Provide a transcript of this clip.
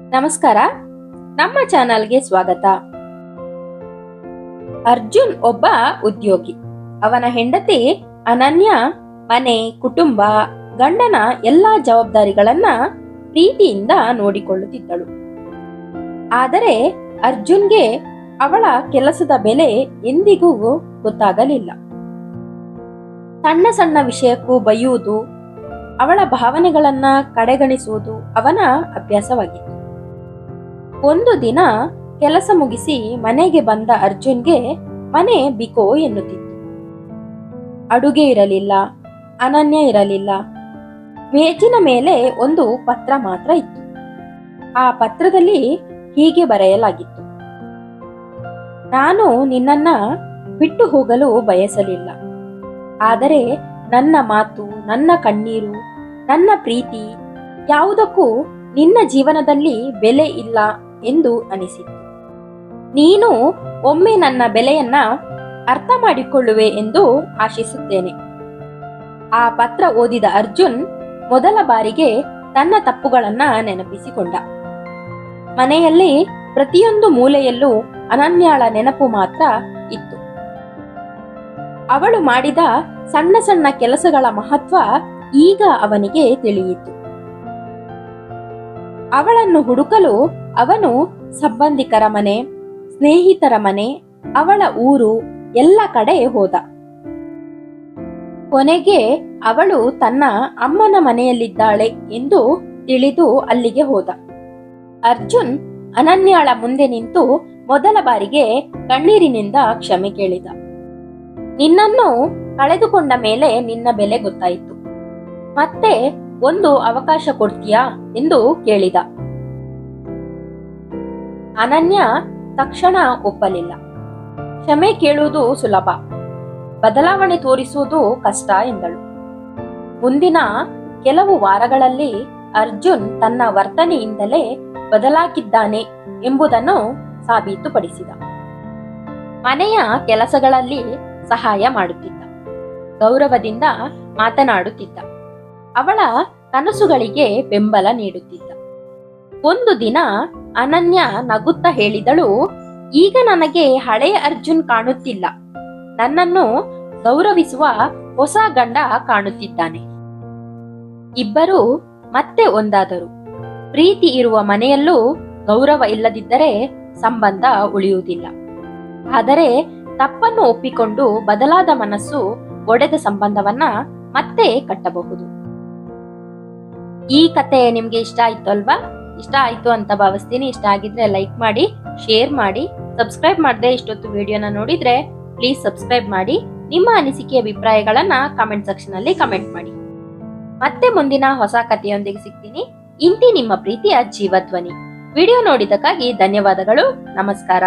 ನಮಸ್ಕಾರ, ನಮ್ಮ ಚಾನಲ್ಗೆ ಸ್ವಾಗತ. ಅರ್ಜುನ್ ಒಬ್ಬ ಉದ್ಯೋಗಿ. ಅವನ ಹೆಂಡತಿ ಅನನ್ಯ ಮನೆ, ಕುಟುಂಬ, ಗಂಡನ ಎಲ್ಲಾ ಜವಾಬ್ದಾರಿಗಳನ್ನ ಪ್ರೀತಿಯಿಂದ ನೋಡಿಕೊಳ್ಳುತ್ತಿದ್ದಳು. ಆದರೆ ಅರ್ಜುನ್ಗೆ ಅವಳ ಕೆಲಸದ ಬೆಲೆ ಎಂದಿಗೂ ಗೊತ್ತಾಗಲಿಲ್ಲ. ಸಣ್ಣ ಸಣ್ಣ ವಿಷಯಕ್ಕೂ ಬೈಯುವುದು, ಅವಳ ಭಾವನೆಗಳನ್ನ ಕಡೆಗಣಿಸುವುದು ಅವನ ಅಭ್ಯಾಸವಾಗಿತ್ತು. ಒಂದು ದಿನ ಕೆಲಸ ಮುಗಿಸಿ ಮನೆಗೆ ಬಂದ ಅರ್ಜುನ್ಗೆ ಮನೆ ಬಿಕೋ ಎನ್ನುತ್ತಿತ್ತು. ಅಡುಗೆ ಇರಲಿಲ್ಲ, ಅನನ್ಯ ಇರಲಿಲ್ಲ. ಮೇಜಿನ ಮೇಲೆ ಒಂದು ಪತ್ರ ಮಾತ್ರ ಇತ್ತು. ಆ ಪತ್ರದಲ್ಲಿ ಹೀಗೆ ಬರೆಯಲಾಗಿತ್ತು: ನಾನು ನಿನ್ನನ್ನ ಬಿಟ್ಟು ಹೋಗಲು ಬಯಸಲಿಲ್ಲ, ಆದರೆ ನನ್ನ ಮಾತು, ನನ್ನ ಕಣ್ಣೀರು, ನನ್ನ ಪ್ರೀತಿ ಯಾವುದಕ್ಕೂ ನಿನ್ನ ಜೀವನದಲ್ಲಿ ಬೆಲೆ ಇಲ್ಲ ಎಂದು ಅನಿಸಿತು. ನೀನು ಒಮ್ಮೆ ನನ್ನ ಬೆಲೆಯನ್ನ ಅರ್ಥ ಮಾಡಿಕೊಳ್ಳುವೆ ಎಂದು ಆಶಿಸುತ್ತೇನೆ. ಆ ಪತ್ರ ಓದಿದ ಅರ್ಜುನ್ ಮೊದಲ ಬಾರಿಗೆ ತನ್ನ ತಪ್ಪುಗಳನ್ನ ನೆನಪಿಸಿಕೊಂಡ. ಮನೆಯಲ್ಲಿ ಪ್ರತಿಯೊಂದು ಮೂಲೆಯಲ್ಲೂ ಅನನ್ಯಾಳ ನೆನಪು ಮಾತ್ರ ಇತ್ತು. ಅವಳು ಮಾಡಿದ ಸಣ್ಣ ಸಣ್ಣ ಕೆಲಸಗಳ ಮಹತ್ವ ಈಗ ಅವನಿಗೆ ತಿಳಿಯಿತು. ಅವಳನ್ನು ಹುಡುಕಲು ಅವನು ಸಂಬಂಧಿಕರ ಮನೆ, ಸ್ನೇಹಿತರ ಮನೆ, ಅವಳ ಊರು ಎಲ್ಲ ಕಡೆ ಹೋದ. ಕೊನೆಗೆ ಅವಳು ತನ್ನ ಅಮ್ಮನ ಮನೆಯಲ್ಲಿದ್ದಾಳೆ ಎಂದು ತಿಳಿದು ಅಲ್ಲಿಗೆ ಹೋದ. ಅರ್ಜುನ್ ಅನನ್ಯಾಳ ಮುಂದೆ ನಿಂತು ಮೊದಲ ಬಾರಿಗೆ ಕಣ್ಣೀರಿನಿಂದ ಕ್ಷಮೆ ಕೇಳಿದ. ನಿನ್ನನ್ನು ಕಳೆದುಕೊಂಡ ಮೇಲೆ ನಿನ್ನ ಬೆಲೆ ಗೊತ್ತಾಯಿತು. ಮತ್ತೆ ಒಂದು ಅವಕಾಶ ಕೊಡ್ತೀಯಾ ಎಂದು ಕೇಳಿದ. ಅನನ್ಯ ತಕ್ಷಣ ಒಪ್ಪಲಿಲ್ಲ. ಕ್ಷಮೆ ಕೇಳುವುದು ಸುಲಭ, ಬದಲಾವಣೆ ತೋರಿಸುವುದು ಕಷ್ಟ ಎಂದಳು. ಮುಂದಿನ ಕೆಲವು ವಾರಗಳಲ್ಲಿ ಅರ್ಜುನ್ ತನ್ನ ವರ್ತನೆಯಿಂದಲೇ ಬದಲಾಗಿದ್ದಾನೆ ಎಂಬುದನ್ನು ಸಾಬೀತುಪಡಿಸಿದ. ಮನೆಯ ಕೆಲಸಗಳಲ್ಲಿ ಸಹಾಯ ಮಾಡುತ್ತಿದ್ದ, ಗೌರವದಿಂದ ಮಾತನಾಡುತ್ತಿದ್ದ, ಅವಳ ಕನಸುಗಳಿಗೆ ಬೆಂಬಲ ನೀಡುತ್ತಿದ್ದ. ಒಂದು ದಿನ ಅನನ್ಯ ನಗುತ್ತಾ ಹೇಳಿದಳು, ಈಗ ನನಗೆ ಹಳೆಯ ಅರ್ಜುನ್ ಕಾಣುತ್ತಿಲ್ಲ, ನನ್ನನ್ನು ಗೌರವಿಸುವ ಹೊಸ ಗಂಡ ಕಾಣುತ್ತಿದ್ದಾನೆ. ಇಬ್ಬರು ಮತ್ತೆ ಒಂದಾದರು. ಪ್ರೀತಿ ಇರುವ ಮನೆಯಲ್ಲೂ ಗೌರವ ಇಲ್ಲದಿದ್ದರೆ ಸಂಬಂಧ ಉಳಿಯುವುದಿಲ್ಲ. ಆದರೆ ತಪ್ಪನ್ನು ಒಪ್ಪಿಕೊಂಡು ಬದಲಾದ ಮನಸ್ಸು ಒಡೆದ ಸಂಬಂಧವನ್ನ ಮತ್ತೆ ಕಟ್ಟಬಹುದು. ಈ ಕತೆ ನಿಮ್ಗೆ ಇಷ್ಟ ಆಯ್ತು ಅಲ್ವಾ? ಇಷ್ಟ ಆಯ್ತು ಅಂತ ಭಾವಿಸ್ತೀನಿ. ಇಷ್ಟ ಆಗಿದ್ರೆ ಲೈಕ್ ಮಾಡಿ, ಶೇರ್ ಮಾಡಿ. ಸಬ್ಸ್ಕ್ರೈಬ್ ಮಾಡದೆ ಇಷ್ಟೊತ್ತು ವಿಡಿಯೋನ ನೋಡಿದ್ರೆ ಪ್ಲೀಸ್ ಸಬ್ಸ್ಕ್ರೈಬ್ ಮಾಡಿ. ನಿಮ್ಮ ಅನಿಸಿಕೆ ಅಭಿಪ್ರಾಯಗಳನ್ನ ಕಾಮೆಂಟ್ ಸೆಕ್ಷನ್ ಅಲ್ಲಿ ಕಮೆಂಟ್ ಮಾಡಿ. ಮತ್ತೆ ಮುಂದಿನ ಹೊಸ ಕಥೆಯೊಂದಿಗೆ ಸಿಗ್ತೀನಿ. ಇಂತಿ ನಿಮ್ಮ ಪ್ರೀತಿಯ ಜೀವಧ್ವನಿ. ವಿಡಿಯೋ ನೋಡಿದಕ್ಕಾಗಿ ಧನ್ಯವಾದಗಳು. ನಮಸ್ಕಾರ.